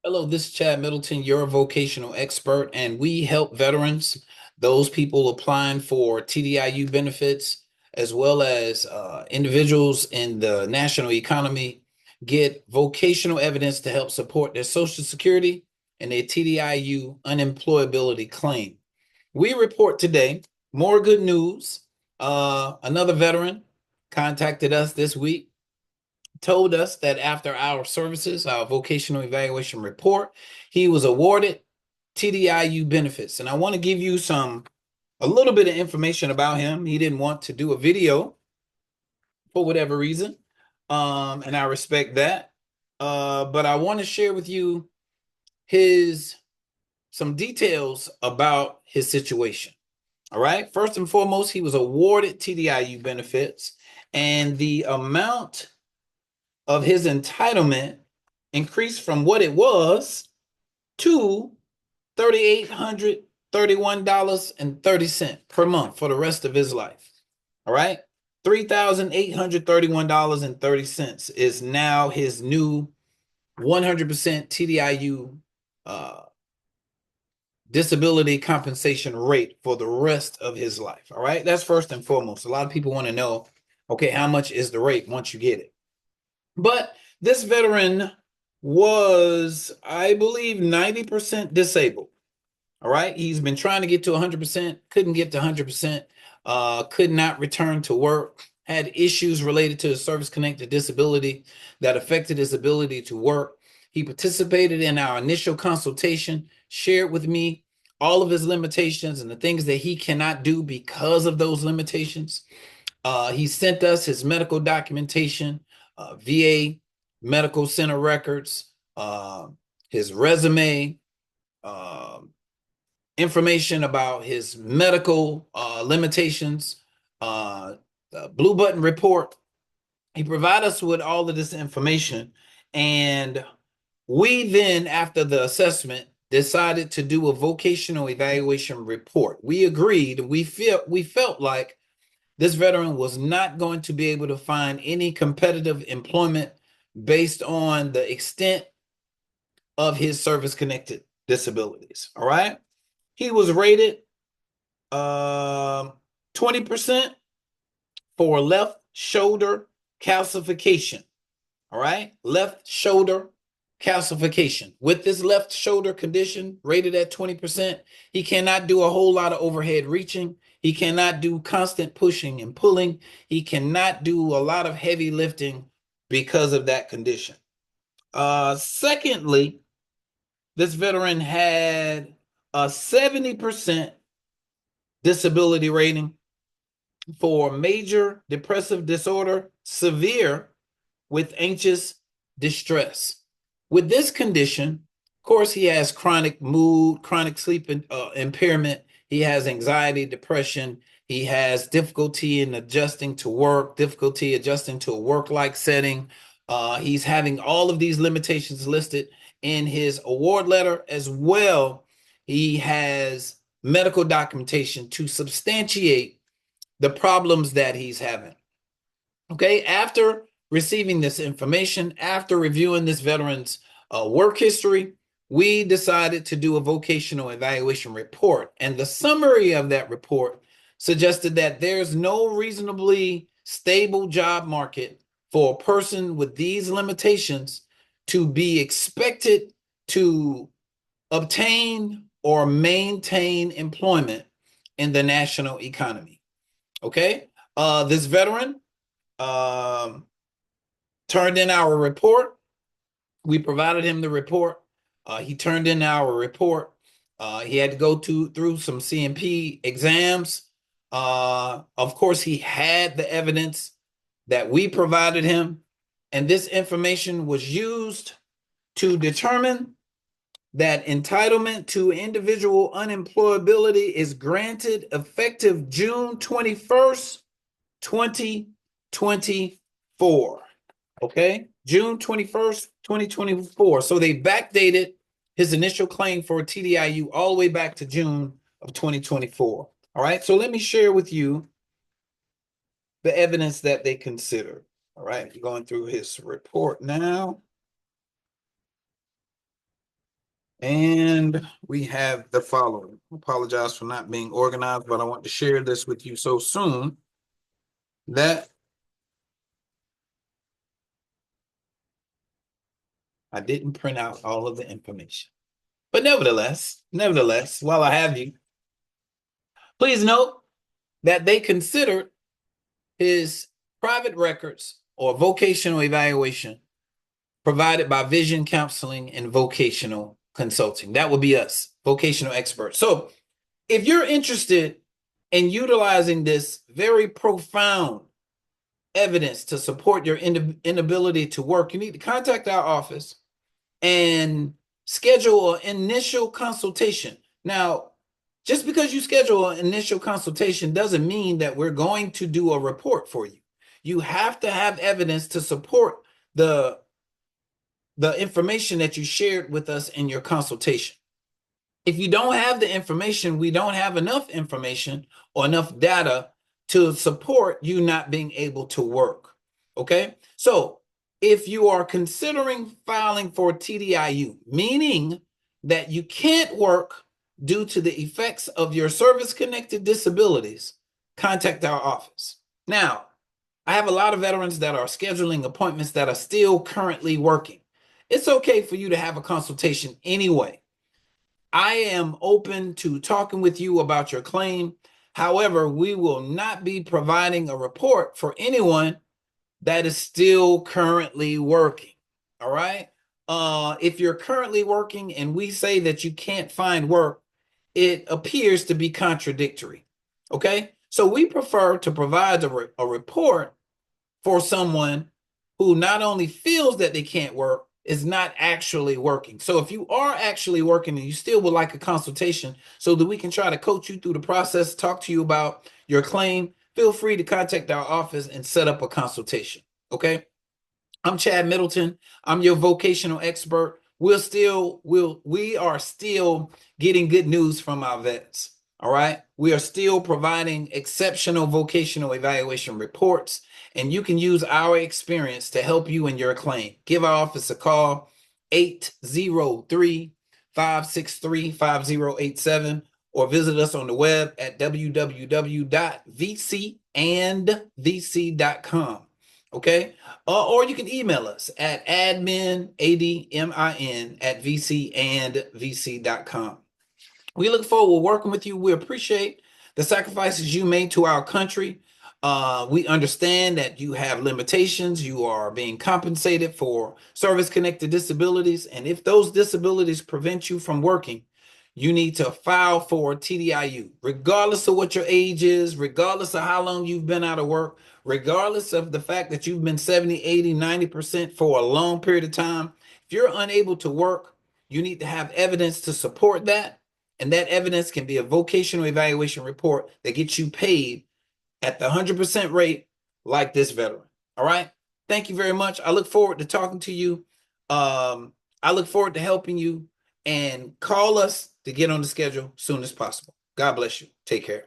Hello, this is Chad Middleton, your vocational expert, and we help veterans, those people applying for TDIU benefits, as well as individuals in the national economy, get vocational evidence to help support their Social Security and their TDIU unemployability claim. We report today more good news. Another veteran contacted us this week, told us that after our services, our vocational evaluation report, he was awarded TDIU benefits. And I want to give you a little bit of information about him. He didn't want to do a video for whatever reason, and I respect that. But I want to share with you his some details about his situation. All right. First and foremost, he was awarded TDIU benefits, and the amount of his entitlement increased from what it was to $3,831.30 per month for the rest of his life. All right. $3,831.30 is now his new 100% TDIU disability compensation rate for the rest of his life. All right. That's first and foremost. A lot of people want to know, okay, how much is the rate once you get it? But this veteran was, I believe, 90% disabled. All right. He's been trying to get to 100%, couldn't get to 100%, could not return to work, had issues related to a service-connected disability that affected his ability to work. He participated in our initial consultation, shared with me all of his limitations and the things that he cannot do because of those limitations. He sent us his medical documentation, VA medical center records, his resume, uh, information about his medical limitations, the Blue Button report. He provided us with all of this information. And we then, after the assessment, decided to do a vocational evaluation report. We agreed, we felt like this veteran was not going to be able to find any competitive employment based on the extent of his service-connected disabilities. All right. He was rated 20% for left shoulder calcification. All right. Left shoulder calcification. With this left shoulder condition rated at 20%, he cannot do a whole lot of overhead reaching. He cannot do constant pushing and pulling. He cannot do a lot of heavy lifting because of that condition. Secondly, this veteran had a 70% disability rating for major depressive disorder, severe with anxious distress. With this condition, of course, he has chronic mood, chronic sleep impairment. He has anxiety, depression. He has difficulty in adjusting to work, difficulty adjusting to a work-like setting. He's having all of these limitations listed in his award letter as well. He has medical documentation to substantiate the problems that he's having. Okay, after receiving this information, after reviewing this veteran's work history, we decided to do a vocational evaluation report. And the summary of that report suggested that there's no reasonably stable job market for a person with these limitations to be expected to obtain or maintain employment in the national economy. Okay, this veteran turned in our report. We provided him the report. He turned in our report. He had to go through some CMP exams. Of course, he had the evidence that we provided him, and this information was used to determine that entitlement to individual unemployability is granted effective June 21st, 2024. Okay, June 21st, 2024. So they backdated his initial claim for TDIU all the way back to June of 2024. All right, so let me share with you the evidence that they considered. All right, going through his report now. And we have the following. I apologize for not being organized, but I want to share this with you so soon that I didn't print out all of the information. But nevertheless, while I have you, please note that they considered his private records or vocational evaluation provided by Vision Counseling and Vocational Consulting. That would be us, vocational experts. So if you're interested in utilizing this very profound evidence to support your inability to work, you need to contact our office and schedule an initial consultation. Now, just because you schedule an initial consultation doesn't mean that we're going to do a report for you. You have to have evidence to support the information that you shared with us in your consultation. If you don't have the information, we don't have enough information or enough data to support you not being able to work. Okay? So if you are considering filing for TDIU, meaning that you can't work due to the effects of your service-connected disabilities, contact our office. Now, I have a lot of veterans that are scheduling appointments that are still currently working. It's okay for you to have a consultation anyway. I am open to talking with you about your claim. However, we will not be providing a report for anyone that is still currently working. All right. If you're currently working and we say that you can't find work, it appears to be contradictory. Okay. So we prefer to provide a report for someone who not only feels that they can't work, is not actually working. So if you are actually working and you still would like a consultation so that we can try to coach you through the process, talk to you about your claim, feel free to contact our office and set up a consultation. Okay. I'm Chad Middleton. I'm your vocational expert. We are still getting good news from our vets. All right. We are still providing exceptional vocational evaluation reports, and you can use our experience to help you in your claim. Give our office a call, 803-563-5087, or visit us on the web at www.vcandvc.com. Okay. Or you can email us at admin, admin, at vcandvc.com. We look forward to working with you. We appreciate the sacrifices you made to our country. We understand that you have limitations. You are being compensated for service-connected disabilities. And if those disabilities prevent you from working, you need to file for TDIU, regardless of what your age is, regardless of how long you've been out of work, regardless of the fact that you've been 70, 80, 90% for a long period of time. If you're unable to work, you need to have evidence to support that. And that evidence can be a vocational evaluation report that gets you paid at the 100% rate like this veteran. All right. Thank you very much. I look forward to talking to you. I look forward to helping you, and call us to get on the schedule as soon as possible. God bless you. Take care.